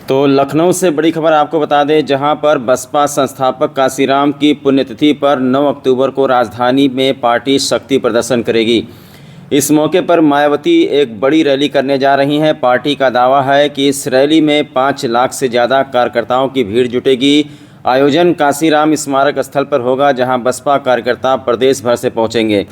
तो लखनऊ से बड़ी खबर आपको बता दें, जहां पर बसपा संस्थापक कांशीराम की पुण्यतिथि पर 9 अक्टूबर को राजधानी में पार्टी शक्ति प्रदर्शन करेगी। इस मौके पर मायावती एक बड़ी रैली करने जा रही हैं। पार्टी का दावा है कि इस रैली में 5 लाख से ज़्यादा कार्यकर्ताओं की भीड़ जुटेगी। आयोजन कांशीराम स्मारक स्थल पर होगा, जहां बसपा कार्यकर्ता प्रदेश भर से पहुंचेंगे।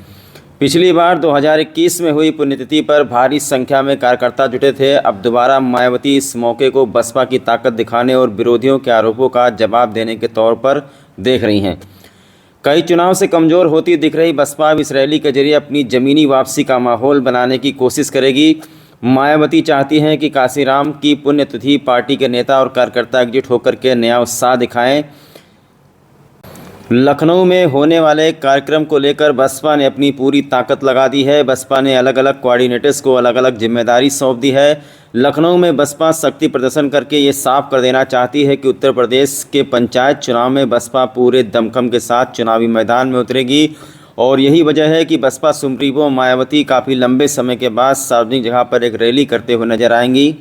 पिछली बार 2021 में हुई पुण्यतिथि पर भारी संख्या में कार्यकर्ता जुटे थे। अब दोबारा मायावती इस मौके को बसपा की ताकत दिखाने और विरोधियों के आरोपों का जवाब देने के तौर पर देख रही हैं। कई चुनाव से कमज़ोर होती दिख रही बसपा अब इस रैली के जरिए अपनी ज़मीनी वापसी का माहौल बनाने की कोशिश करेगी। मायावती चाहती हैं कि कांशीराम की पुण्यतिथि पार्टी के नेता और कार्यकर्ता एकजुट होकर के नया उत्साह दिखाएं। लखनऊ में होने वाले कार्यक्रम को लेकर बसपा ने अपनी पूरी ताकत लगा दी है। बसपा ने अलग अलग कोऑर्डिनेटर्स को अलग अलग जिम्मेदारी सौंप दी है। लखनऊ में बसपा शक्ति प्रदर्शन करके ये साफ कर देना चाहती है कि उत्तर प्रदेश के पंचायत चुनाव में बसपा पूरे दमखम के साथ चुनावी मैदान में उतरेगी। और यही वजह है कि बसपा सुप्रीमो मायावती काफ़ी लंबे समय के बाद सार्वजनिक जगह पर एक रैली करते हुए नजर आएंगी।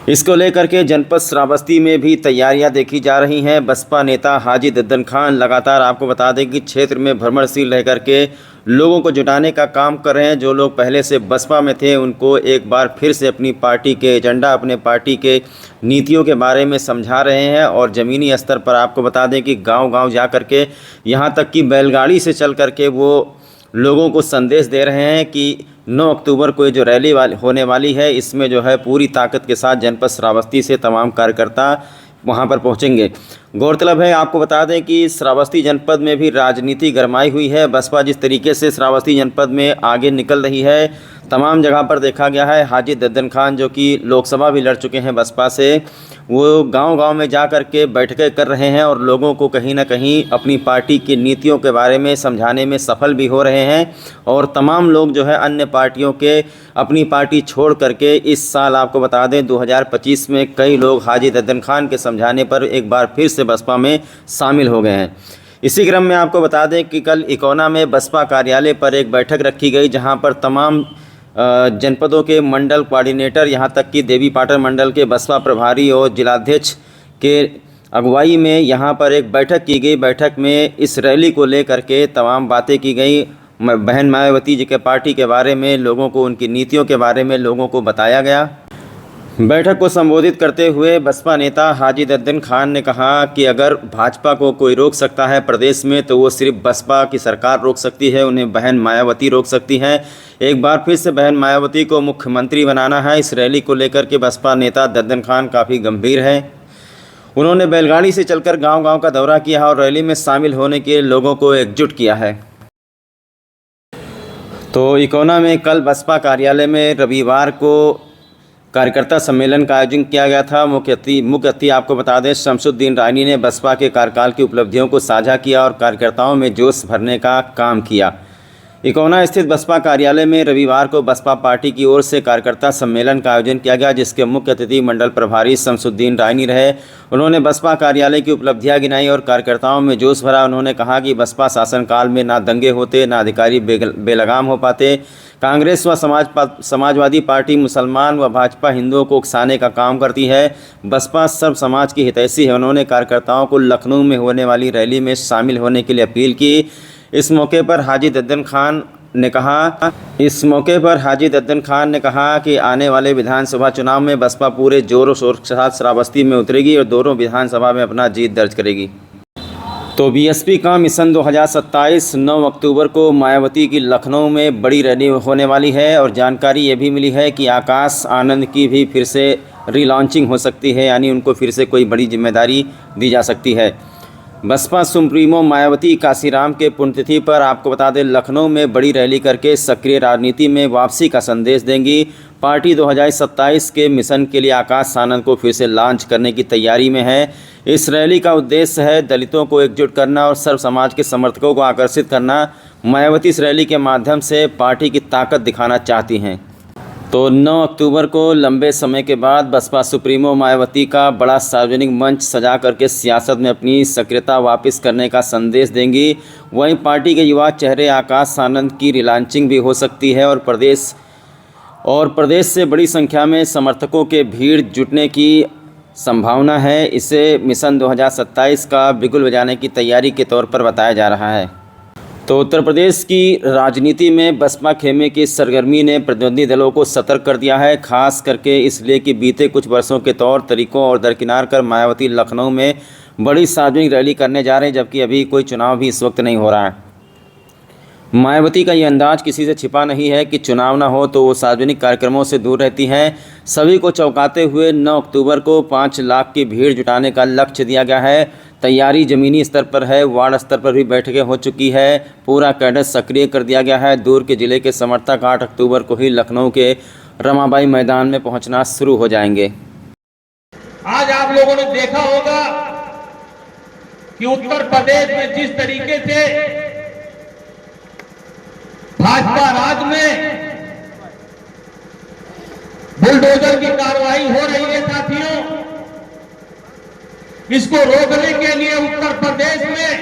इसको लेकर के जनपद श्रावस्ती में भी तैयारियां देखी जा रही हैं। बसपा नेता हाजी दद्दन खान लगातार आपको बता दें कि क्षेत्र में भ्रमणशील रह करके लोगों को जुटाने का काम कर रहे हैं। जो लोग पहले से बसपा में थे उनको एक बार फिर से अपनी पार्टी के एजेंडा, अपने पार्टी के नीतियों के बारे में समझा रहे हैं। और ज़मीनी स्तर पर आपको बता दें कि गांव-गांव जा कर के, यहाँ तक कि बैलगाड़ी से चल कर के वो लोगों को संदेश दे रहे हैं कि 9 अक्टूबर को ये जो रैली होने वाली है, इसमें जो है पूरी ताकत के साथ जनपद श्रावस्ती से तमाम कार्यकर्ता वहां पर पहुंचेंगे। गौरतलब है, आपको बता दें कि श्रावस्ती जनपद में भी राजनीति गरमाई हुई है। बसपा जिस तरीके से श्रावस्ती जनपद में आगे निकल रही है, तमाम जगह पर देखा गया है। हाजी दद्दन खान जो कि लोकसभा भी लड़ चुके हैं बसपा से, वो गांव-गांव में जा कर के बैठकें कर रहे हैं और लोगों को कहीं ना कहीं अपनी पार्टी की नीतियों के बारे में समझाने में सफल भी हो रहे हैं। और तमाम लोग जो है अन्य पार्टियों के अपनी पार्टी छोड़ करके इस साल आपको बता दें 2025 में कई लोग हाजी दद्दन खान के समझाने पर एक बार फिर से बसपा में शामिल हो गए हैं। इसी क्रम में आपको बता दें कि कल इकोना में बसपा कार्यालय पर एक बैठक रखी गई, जहां पर तमाम जनपदों के मंडल कोऑर्डिनेटर, यहां तक कि देवीपाटन मंडल के बसपा प्रभारी और जिलाध्यक्ष के अगुवाई में यहां पर एक बैठक की गई। बैठक में इस रैली को लेकर के तमाम बातें की गई। बहन मायावती जी के पार्टी के बारे में लोगों को, उनकी नीतियों के बारे में लोगों को बताया गया। बैठक को संबोधित करते हुए बसपा नेता हाजी दद्दन खान ने कहा कि अगर भाजपा को कोई रोक सकता है प्रदेश में, तो वो सिर्फ बसपा की सरकार रोक सकती है, उन्हें बहन मायावती रोक सकती हैं। एक बार फिर से बहन मायावती को मुख्यमंत्री बनाना है। इस रैली को लेकर के बसपा नेता दद्दन खान काफ़ी गंभीर है। उन्होंने बैलगाड़ी से चलकर गांव-गांव का दौरा किया और रैली में शामिल होने के लोगों को एकजुट किया है। तो इकोना में कल बसपा कार्यालय में रविवार को कार्यकर्ता सम्मेलन का आयोजन किया गया था। मुख्य अतिथि आपको बता दें शमसुद्दीन रानी ने बसपा के कार्यकाल की उपलब्धियों को साझा किया और कार्यकर्ताओं में जोश भरने का काम किया। इकोना स्थित बसपा कार्यालय में रविवार को बसपा पार्टी की ओर से कार्यकर्ता सम्मेलन का आयोजन किया गया, जिसके मुख्य अतिथि मंडल प्रभारी शमसुद्दीन रानी रहे। उन्होंने बसपा कार्यालय की उपलब्धियां गिनाई और कार्यकर्ताओं में जोश भरा। उन्होंने कहा कि बसपा शासनकाल में ना दंगे होते, ना अधिकारी बेलगाम हो पाते। कांग्रेस व समाजवादी पार्टी मुसलमान व भाजपा हिंदुओं को उकसाने का काम करती है। बसपा सब समाज की हितैषी है। उन्होंने कार्यकर्ताओं को लखनऊ में होने वाली रैली में शामिल होने के लिए अपील की। इस मौके पर हाजी दद्दन खान ने कहा कि आने वाले विधानसभा चुनाव में बसपा पूरे जोरों शोर के साथ श्रावस्ती में उतरेगी और दोनों विधानसभा में अपना जीत दर्ज करेगी। तो बीएसपी का मिशन 2027 9 अक्टूबर को मायावती की लखनऊ में बड़ी रैली होने वाली है। और जानकारी ये भी मिली है कि आकाश आनंद की भी फिर से रीलॉन्चिंग हो सकती है, यानी उनको फिर से कोई बड़ी जिम्मेदारी दी जा सकती है। बसपा सुप्रीमो मायावती कांशीराम के पुण्यतिथि पर आपको बता दें लखनऊ में बड़ी रैली करके सक्रिय राजनीति में वापसी का संदेश देंगी। पार्टी 2027 के मिशन के लिए आकाश आनंद को फिर से लॉन्च करने की तैयारी में है। इस रैली का उद्देश्य है दलितों को एकजुट करना और सर्व समाज के समर्थकों को आकर्षित करना। मायावती इस रैली के माध्यम से पार्टी की ताकत दिखाना चाहती हैं। तो 9 अक्टूबर को लंबे समय के बाद बसपा सुप्रीमो मायावती का बड़ा सार्वजनिक मंच सजा करके सियासत में अपनी सक्रियता वापस करने का संदेश देंगी। वहीं पार्टी के युवा चेहरे आकाश आनंद की रिलॉन्चिंग भी हो सकती है और प्रदेश से बड़ी संख्या में समर्थकों के भीड़ जुटने की संभावना है। इसे मिशन 2027 का बिगुल बजाने की तैयारी के तौर पर बताया जा रहा है। तो उत्तर प्रदेश की राजनीति में बसपा खेमे की सरगर्मी ने प्रतिद्वंदी दलों को सतर्क कर दिया है, खास करके इसलिए कि बीते कुछ वर्षों के तौर तरीकों और दरकिनार कर मायावती लखनऊ में बड़ी सार्वजनिक रैली करने जा रहे हैं, जबकि अभी कोई चुनाव भी इस वक्त नहीं हो रहा है। मायावती का ये अंदाज किसी से छिपा नहीं है कि चुनाव ना हो तो वो सार्वजनिक कार्यक्रमों से दूर रहती हैं। सभी को चौंकाते हुए 9 अक्टूबर को 5 लाख की भीड़ जुटाने का लक्ष्य दिया गया है। तैयारी ज़मीनी स्तर पर है, वार्ड स्तर पर भी बैठकें हो चुकी है, पूरा कैडर सक्रिय कर दिया गया है। दूर के जिले के समर्थक 8 अक्टूबर को ही लखनऊ के रमाबाई मैदान में पहुंचना शुरू हो जाएंगे। आज आप लोगों ने देखा होगा कि उत्तर प्रदेश में जिस तरीके से भाजपा राज में बुलडोजर की कार्रवाई हो रही है साथियों, इसको रोकने के लिए उत्तर प्रदेश में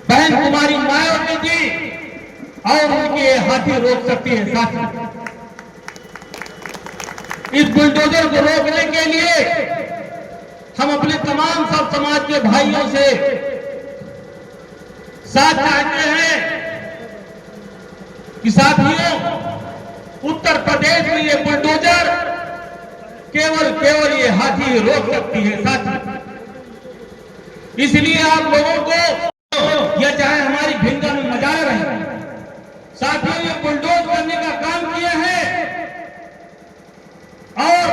बहन कुमारी मायावती जी और उनके हाथी रोक सकती है साथियों। इस बुलडोजर को रोकने के लिए हम अपने तमाम सब समाज के भाइयों से साथ चाहते हैं कि साथियों, उत्तर प्रदेश में ये बुलडोजर केवल ये हाथी रोक सकती है साथियों। इसलिए आप लोगों को यह चाहे हमारी भिंगा में मजाया रहे, साथियों ये बुलडोज करने का काम किया है और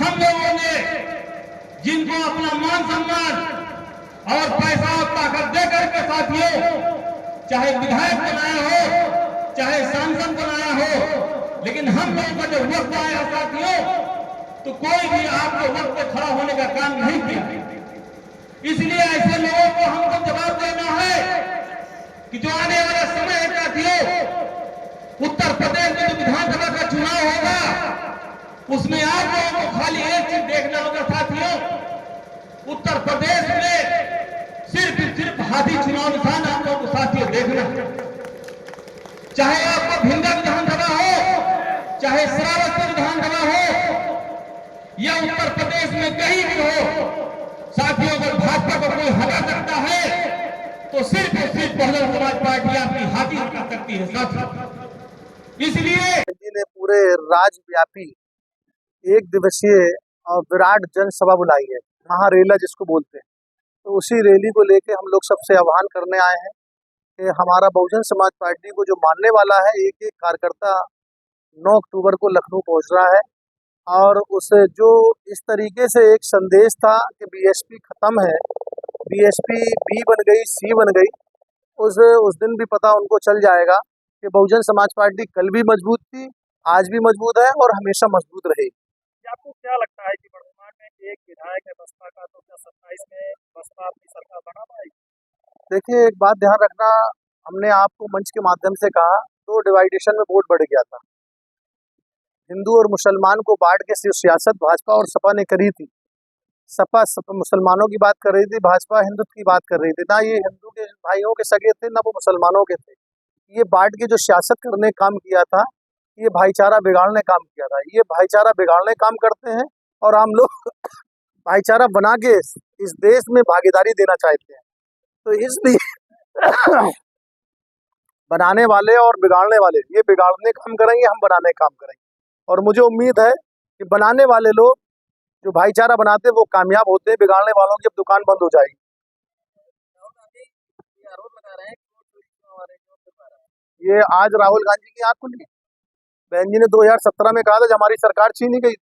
हम लोगों ने जिनको अपना मान सम्मान और पैसा और ताकत दे करके साथियों चाहे विधायक बनाया हो चाहे सांसद बनाया हो, लेकिन हम लोगों का जब वक्त आया साथियों तो कोई भी आपको वक्त पे खड़ा होने का काम नहीं किया। इसलिए ऐसे लोगों को हमको जवाब देना है कि जो आने वाला समय है साथियों, उत्तर प्रदेश में जो विधानसभा का चुनाव होगा उसमें आप लोगों को खाली एक चीज देखना होगा साथियों, उत्तर प्रदेश में सिर्फ हाथी चुनाव निशान आप लोगों को साथियों देखना है। चाहे आपका भिंगा विधानसभा हो, चाहे श्रावस्ती विधानसभा हो या उत्तर प्रदेश में कहीं भी हो साथियों, अगर भाजपा को कोई हरा सकता है तो सिर्फ बहुजन समाज पार्टी आपकी हाथी हटा सकती है साथियों। इसलिए ने पूरे राज्यव्यापी एक दिवसीय और विराट जनसभा बुलाई है, महारेला जिसको बोलते हैं। तो उसी रैली को लेके हम लोग सबसे आह्वान करने आए हैं कि हमारा बहुजन समाज पार्टी को जो मानने वाला है एक एक कार्यकर्ता 9 अक्टूबर को लखनऊ पहुंच रहा है और उसे जो इस तरीके से एक संदेश था कि बीएसपी खत्म है, बीएसपी बी बन गई, सी बन गई, उस दिन भी पता उनको चल जाएगा कि बहुजन समाज पार्टी कल भी मजबूत थी, आज भी मजबूत है और हमेशा मजबूत रहेगी। आपको क्या लगता है कि वर्तमान में एक विधायक है बसपा का, तो क्या 27 में बसपा अपनी सरकार बना पाएगी? देखिए, एक बात ध्यान रखना, हमने आपको मंच के माध्यम से कहा, तो डिवाइडेशन में वोट बढ़ गया था। हिंदू और मुसलमान को बांट के सियासत भाजपा और सपा ने करी थी। सपा मुसलमानों की बात कर रही थी, भाजपा हिंदुत्व की बात कर रही थी। ना ये हिंदू के भाइयों के सगे थे, ना वो मुसलमानों के थे। ये बांट के जो सियासत करने काम किया था, ये भाईचारा बिगाड़ने काम किया था। ये भाईचारा बिगाड़ने काम करते हैं और हम लोग भाईचारा बना के इस देश में भागीदारी देना चाहते हैं। तो इसलिए बनाने वाले और बिगाड़ने वाले, ये बिगाड़ने काम करेंगे, हम बनाने काम करेंगे। और मुझे उम्मीद है कि बनाने वाले लोग जो भाईचारा बनाते हैं वो कामयाब होते हैं, बिगाड़ने वालों की अब दुकान बंद हो जाएगी। ये आज राहुल गांधी की आंख खुली। बहन जी ने 2017 में कहा था जब हमारी सरकार छीनी गई,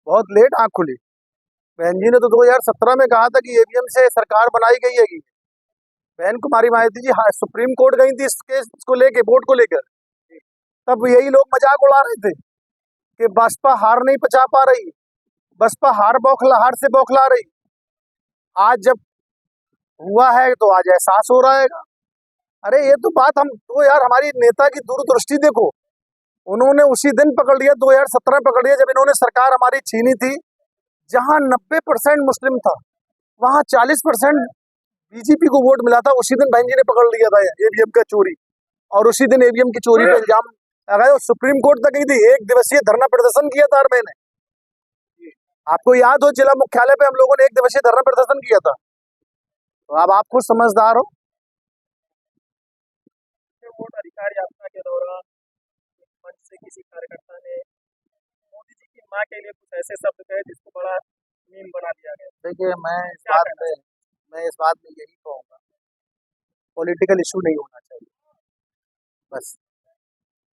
बहुत लेट आंख खुली। बहन जी ने तो 2017 में कहा था कि ईवीएम से सरकार बनाई गई है। बहन कुमारी मायावती जी सुप्रीम कोर्ट गई थी इस केस को लेके, वोट को लेकर। तब यही लोग मजाक उड़ा रहे थे कि बसपा हार नहीं पचा पा रही, बसपा हार से बौखला रही। आज जब हुआ है तो आज एहसास हो रहा है। अरे ये तो बात हम तो यार, हमारी नेता की दूरदृष्टि देखो, उन्होंने उसी दिन पकड़ लिया, 2017 में पकड़ लिया जब इन्होंने सरकार हमारी छीनी थी। जहां 90% मुस्लिम था वहां 40% बीजेपी को वोट मिला था। उसी दिन बहन जी ने पकड़ लिया था ईवीएम का चोरी, और उसी दिन ईवीएम की चोरी पे इल्जाम लगाया। सुप्रीम कोर्ट तक गई थी, एक दिवसीय धरना प्रदर्शन किया था हर महीने। आपको याद हो जिला मुख्यालय पे हम लोगों ने 1 दिवसीय धरना प्रदर्शन किया था। तो अब आप खुद समझदार हो। वोट अधिकार यात्रा के दौरान मंच से किसी कार्यकर्ता ने मोदी जी की मां के लिए कुछ ऐसे शब्द कहे जिसको बड़ा मीम बना दिया गया। देखिए मैं इस क्या बात कहना में मैं इस बात में यही कहूँगा, पॉलिटिकल इशू नहीं होना चाहिए, बस।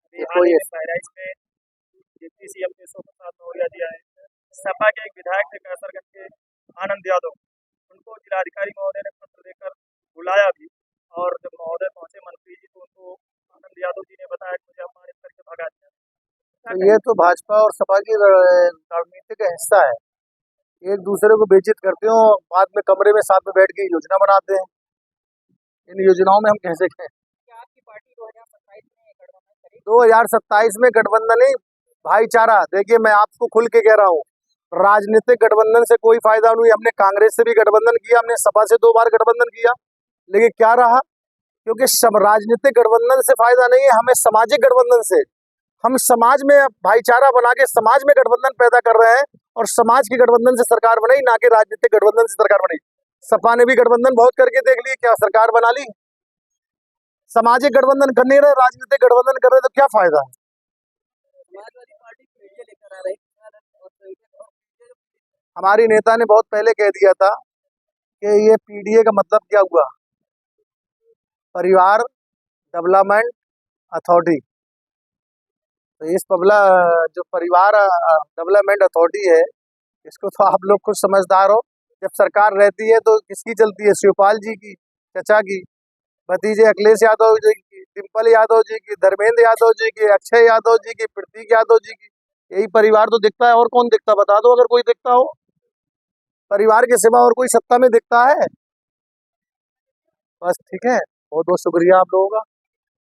अभी देखो हाल ही ये में बहराइच में डिप्टी सीएम केशव प्रसाद मौर्य जी आए, सपा के एक विधायक थे कैसरगंज के आनंद यादव, उनको जिलाधिकारी महोदय ने पत्र देकर बुलाया भी, और जब महोदय पहुंचे मंत्री जी तो उनको आनंद यादव जी ने बताया कि मुझे अपमानित करके भगा दिया। क्या तो ये तो भाजपा और सपा की रणनीति का हिस्सा है। एक दूसरे को बेइज्जत करते हो, बाद में कमरे में साथ में बैठ के योजना बनाते हैं। इन योजनाओं में हम कैसे गए? क्या आपकी पार्टी 2027 में गठबंधन करेगी? 2027 में गठबंधन नहीं, भाईचारा। देखिए मैं आपको खुल के कह रहा हूँ, राजनीतिक गठबंधन से कोई फायदा नहीं। हमने कांग्रेस से भी गठबंधन किया, हमने सपा से 2 बार गठबंधन किया, लेकिन क्या रहा? क्योंकि राजनीतिक गठबंधन से फायदा नहीं है, हमें सामाजिक गठबंधन से। हम समाज में भाईचारा बना के समाज में गठबंधन पैदा कर रहे हैं, और समाज की गठबंधन से सरकार बनाई, ना कि राजनीतिक गठबंधन से सरकार बनाई। सपा ने भी गठबंधन बहुत करके देख ली, क्या सरकार बना ली? सामाजिक गठबंधन कर नहीं रहे, राजनीतिक गठबंधन कर रहे, तो क्या फायदा है? समाजवादी पार्टी पीडीए लेकर आ रही है। हमारी नेता ने बहुत पहले कह दिया था कि ये पीडीए का मतलब क्या हुआ, परिवार डेवलपमेंट अथॉरिटी। तो इस जो परिवार डेवलपमेंट अथॉरिटी है, इसको तो आप लोग खुद समझदार हो। जब सरकार रहती है तो किसकी चलती है? शिवपाल जी की, चचा की, भतीजे अखिलेश यादव जी की, डिम्पल यादव जी की, धर्मेंद्र यादव जी की, अक्षय यादव जी की, प्रतीक यादव जी की। यही परिवार तो दिखता है, और कौन दिखता? बता दो अगर कोई दिखता हो। परिवार के सिवा और कोई सत्ता में दिखता है? बस ठीक है, बहुत बहुत शुक्रिया आप लोगों का।